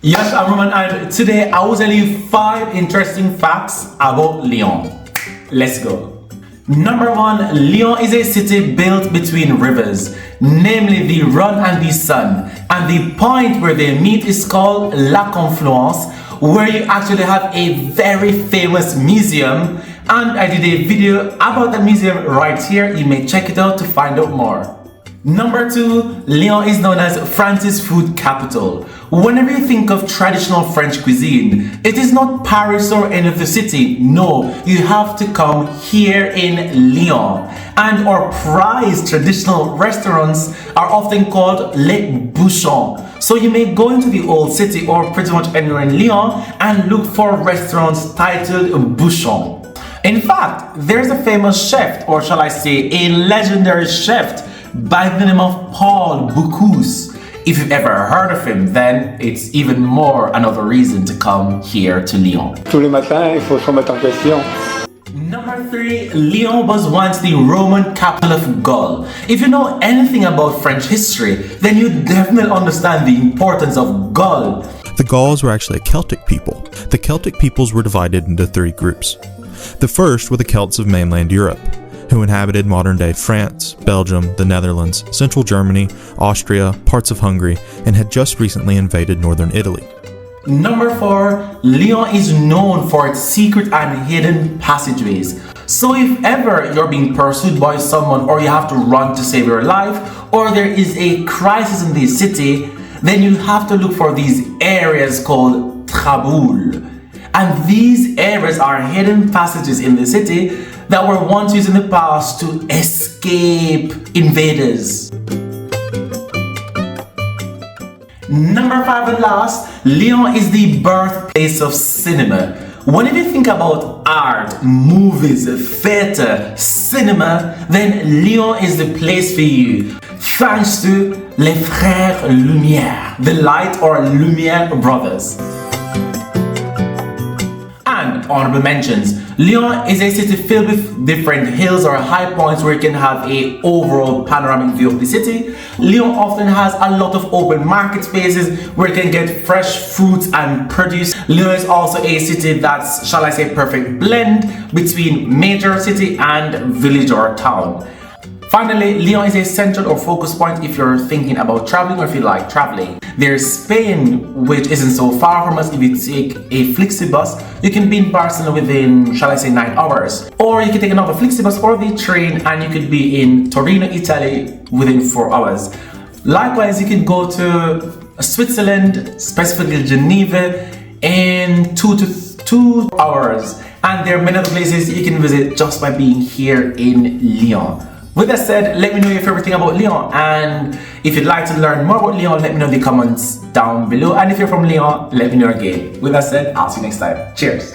Yes, I'm Roman, and today I will tell you 5 interesting facts about Lyon. Let's go. Number 1, Lyon is a city built between rivers, namely the Rhône and the Seine, and the point where they meet is called La Confluence, where you actually have a very famous museum, and I did a video about the museum right here. You may check it out to find out more. Number 2, Lyon is known as France's food capital. Whenever you think of traditional French cuisine, it is not Paris or any other city. No, you have to come here in Lyon. And our prized traditional restaurants are often called Les Bouchons. So you may go into the old city or pretty much anywhere in Lyon and look for restaurants titled Bouchon. In fact, there's a famous chef, or shall I say a legendary chef, by the name of Paul Bocuse. If you've ever heard of him, then it's even more another reason to come here to Lyon. Tous les matins, il faut se remettre en question. Number 3, Lyon was once the Roman capital of Gaul. If you know anything about French history, then you definitely understand the importance of Gaul. The Gauls were actually a Celtic people. The Celtic peoples were divided into 3 groups. The first were the Celts of mainland Europe, who inhabited modern-day France, Belgium, the Netherlands, central Germany, Austria, parts of Hungary, and had just recently invaded northern Italy. Number 4, Lyon is known for its secret and hidden passageways. So if ever you're being pursued by someone, or you have to run to save your life, or there is a crisis in the city, then you have to look for these areas called Traboules. And these areas are hidden passages in the city that were once used in the past to escape invaders. Number 5 and last, Lyon is the birthplace of cinema. Whenever you think about art, movies, theater, cinema, then Lyon is the place for you. Thanks to Les Frères Lumière, the Light or Lumière brothers. And honorable mentions, Lyon is a city filled with different hills or high points where you can have an overall panoramic view of the city. Lyon often has a lot of open market spaces where you can get fresh fruits and produce. Lyon is also a city that's, shall I say, perfect blend between major city and village or town. Finally, Lyon is a central or focus point if you're thinking about traveling or if you like traveling. There's Spain, which isn't so far from us. If you take a Flixibus, you can be in Barcelona within, shall I say, 9 hours. Or you can take another Flixibus or the train and you could be in Torino, Italy within 4 hours. Likewise, you can go to Switzerland, specifically Geneva, in 2 hours. And there are many other places you can visit just by being here in Lyon. With that said, let me know your favorite thing about Lyon, and if you'd like to learn more about Lyon, let me know in the comments down below, and if you're from Lyon, let me know again. With that said, I'll see you next time. Cheers!